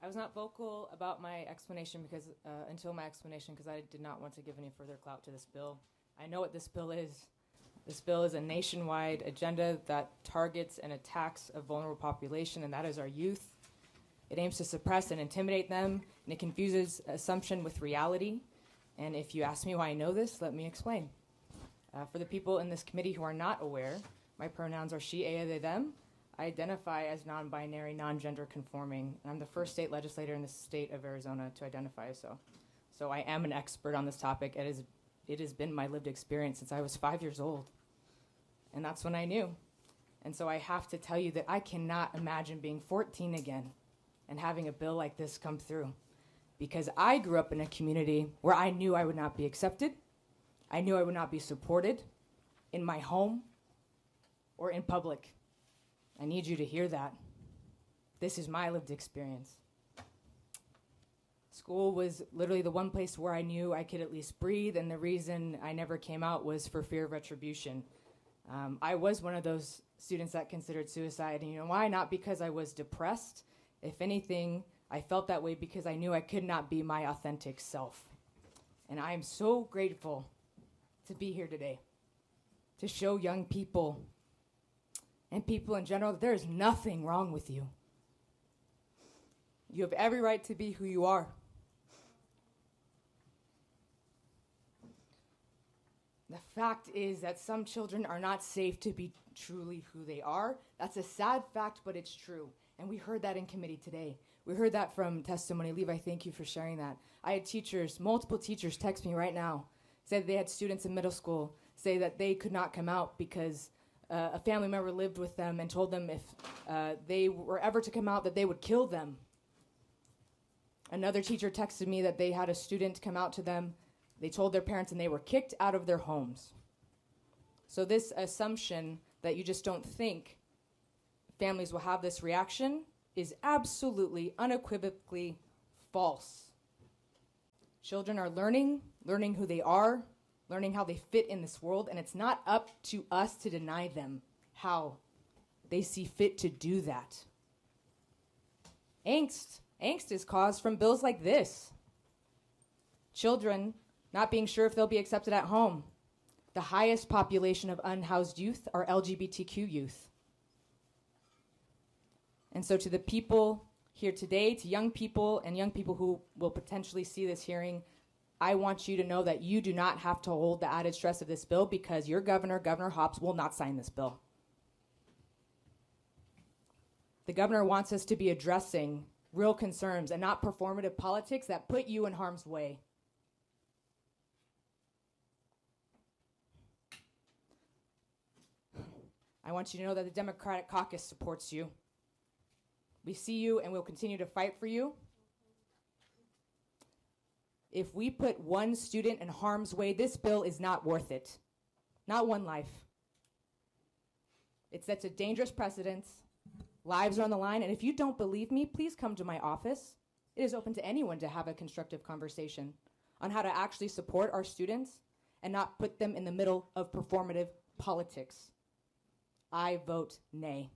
was not vocal about my explanation until my explanation because I did not want to give any further clout to this bill. I know what this bill is. This bill is a nationwide agenda that targets and attacks a vulnerable population, and that is our youth. It aims to suppress and intimidate them, and it confuses assumption with reality. And if you ask me why I know this, let me explain. For the people in this committee who are not aware, my pronouns are she, they, them. I identify as non-binary, non-gender conforming, and I'm the first state legislator in the state of Arizona to identify so. So I am an expert on this topic. It has been my lived experience since I was 5 years old. And that's when I knew. And so I have to tell you that I cannot imagine being 14 again and having a bill like this come through. Because I grew up in a community where I knew I would not be accepted. I knew I would not be supported in my home or in public. I need you to hear that. This is my lived experience. School was literally the one place where I knew I could at least breathe, and the reason I never came out was for fear of retribution. I was one of those students that considered suicide, and you know why? Not because I was depressed. If anything, I felt that way because I knew I could not be my authentic self. And I am so grateful to be here today, to show young people and people in general that there is nothing wrong with you. You have every right to be who you are. The fact is that some children are not safe to be truly who they are. That's a sad fact, but it's true. And we heard that in committee today. We heard that from testimony. Levi, thank you for sharing that. I had teachers, multiple teachers text me right now, said they had students in middle school say that they could not come out because a family member lived with them and told them if they were ever to come out that they would kill them. Another teacher texted me that they had a student come out to them. They told their parents and they were kicked out of their homes. So this assumption that you just don't think families will have this reaction is absolutely, unequivocally false. Children are learning who they are, learning how they fit in this world, and it's not up to us to deny them how they see fit to do that. Angst is caused from bills like this. Children not being sure if they'll be accepted at home. The highest population of unhoused youth are LGBTQ youth. And so to the people here today, to young people and young people who will potentially see this hearing, I want you to know that you do not have to hold the added stress of this bill because your governor, Governor Hobbs, will not sign this bill. The governor wants us to be addressing real concerns and not performative politics that put you in harm's way. I want you to know that the Democratic caucus supports you. We see you and we'll continue to fight for you. If we put one student in harm's way, this bill is not worth it. Not one life. It sets a dangerous precedent. Lives are on the line. And if you don't believe me, please come to my office. It is open to anyone to have a constructive conversation on how to actually support our students and not put them in the middle of performative politics. I vote nay.